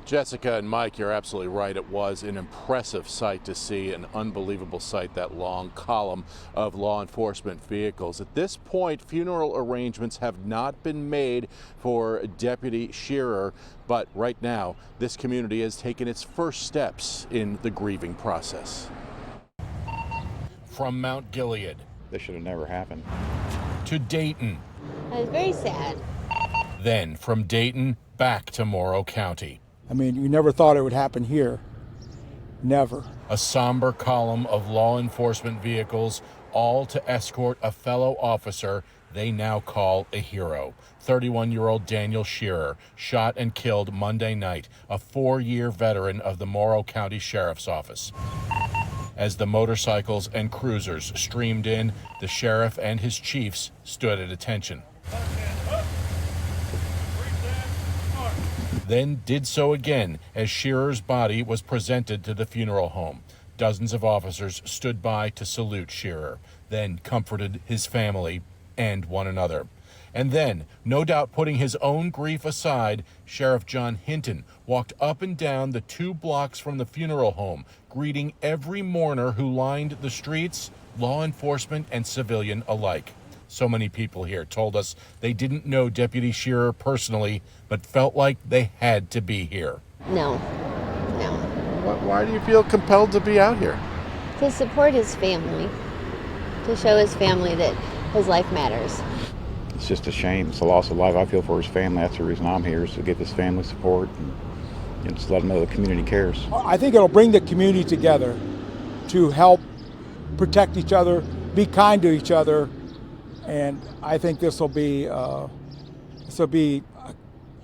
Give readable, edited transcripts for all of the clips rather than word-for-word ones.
Jessica and Mike, you're absolutely right. It was an impressive sight to see, an unbelievable sight, that long column of law enforcement vehicles. At this point, funeral arrangements have not been made for Deputy Sherrer, but right now, this community has taken its first steps in the grieving process. From Mount Gilead. This should have never happened. To Dayton. It was very sad. Then from Dayton back to Morrow County. I mean, you never thought it would happen here. Never. A somber column of law enforcement vehicles, all to escort a fellow officer they now call a hero. 31-year-old Daniel Sherrer, shot and killed Monday night, a 4-year veteran of the Morrow County Sheriff's Office. As the motorcycles and cruisers streamed in, the sheriff and his chiefs stood at attention. Then did so again as Sherrer's body was presented to the funeral home. Dozens of officers stood by to salute Sherrer, then comforted his family and one another. And then, no doubt putting his own grief aside, Sheriff John Hinton walked up and down the 2 blocks from the funeral home, greeting every mourner who lined the streets, law enforcement and civilian alike. So many people here told us they didn't know Deputy Sherrer personally, but felt like they had to be here. No. Why do you feel compelled to be out here? To support his family. To show his family that his life matters. It's just a shame. It's a loss of life. I feel for his family. That's the reason I'm here, is to give his family support and just let them know the community cares. I think it'll bring the community together to help protect each other, be kind to each other, and I think this will be a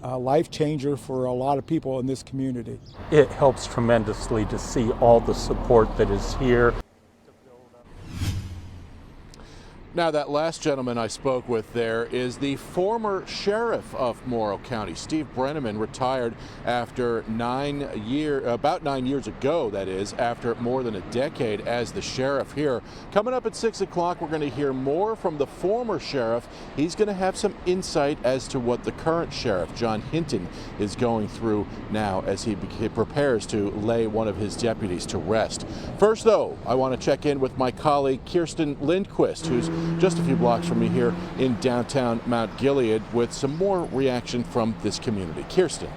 life changer for a lot of people in this community. It helps tremendously to see all the support that is here. Now, that last gentleman I spoke with there is the former sheriff of Morrow County. Steve Brenneman retired after about 9 years ago, that is, after more than a decade as the sheriff here. Coming up at 6 o'clock, we're going to hear more from the former sheriff. He's going to have some insight as to what the current sheriff, John Hinton, is going through now as he prepares to lay one of his deputies to rest. First, though, I want to check in with my colleague Kirsten Lindquist, who's just a few blocks from me here in downtown Mount Gilead, with some more reaction from this community. Kirsten.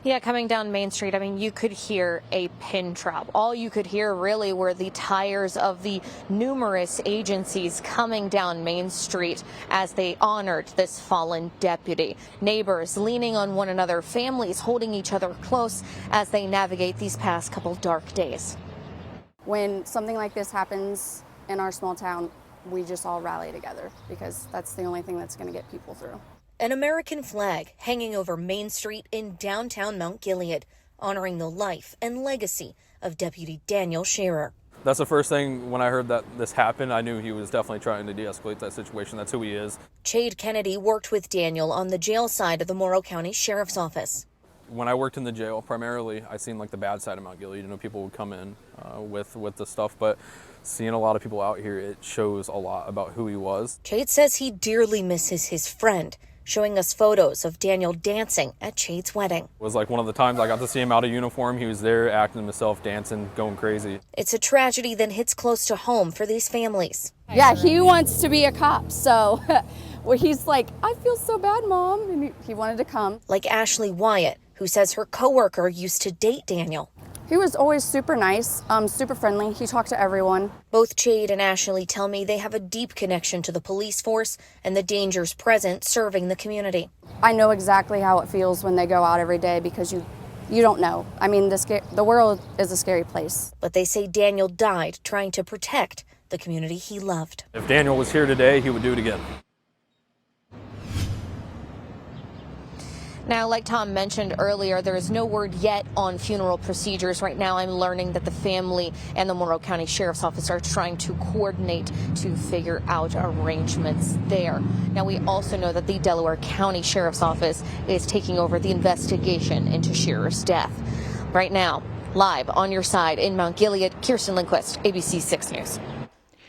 Yeah, coming down Main Street, I mean, you could hear a pin drop. All you could hear really were the tires of the numerous agencies coming down Main Street as they honored this fallen deputy. Neighbors leaning on one another, families holding each other close as they navigate these past couple dark days. When something like this happens in our small town, we just all rally together because that's the only thing that's going to get people through. An American flag hanging over Main Street in downtown Mount Gilead, honoring the life and legacy of Deputy Daniel Sherrer. That's the first thing when I heard that this happened. I knew he was definitely trying to de-escalate that situation. That's who he is. Chade Kennedy worked with Daniel on the jail side of the Morrow County Sheriff's Office. When I worked in the jail, primarily, I seen like the bad side of Mount Gilead. You know, people would come in with the stuff, but seeing a lot of people out here, it shows a lot about who he was. Chade says he dearly misses his friend, showing us photos of Daniel dancing at Chade's wedding. It was like one of the times I got to see him out of uniform. He was there acting himself, dancing, going crazy. It's a tragedy that hits close to home for these families. Yeah, he wants to be a cop, so where he's like, I feel so bad, Mom, and he wanted to come. Like Ashley Wyatt, who says her coworker used to date Daniel. He was always super nice, super friendly. He talked to everyone. Both Chade and Ashley tell me they have a deep connection to the police force and the dangers present serving the community. I know exactly how it feels when they go out every day because you don't know. I mean, the world is a scary place. But they say Daniel died trying to protect the community he loved. If Daniel was here today, he would do it again. Now, like Tom mentioned earlier, there is no word yet on funeral procedures. Right now, I'm learning that the family and the Morrow County Sheriff's Office are trying to coordinate to figure out arrangements there. Now, we also know that the Delaware County Sheriff's Office is taking over the investigation into Sherrer's death. Right now, live on your side in Mount Gilead, Kirsten Lindquist, ABC 6 News.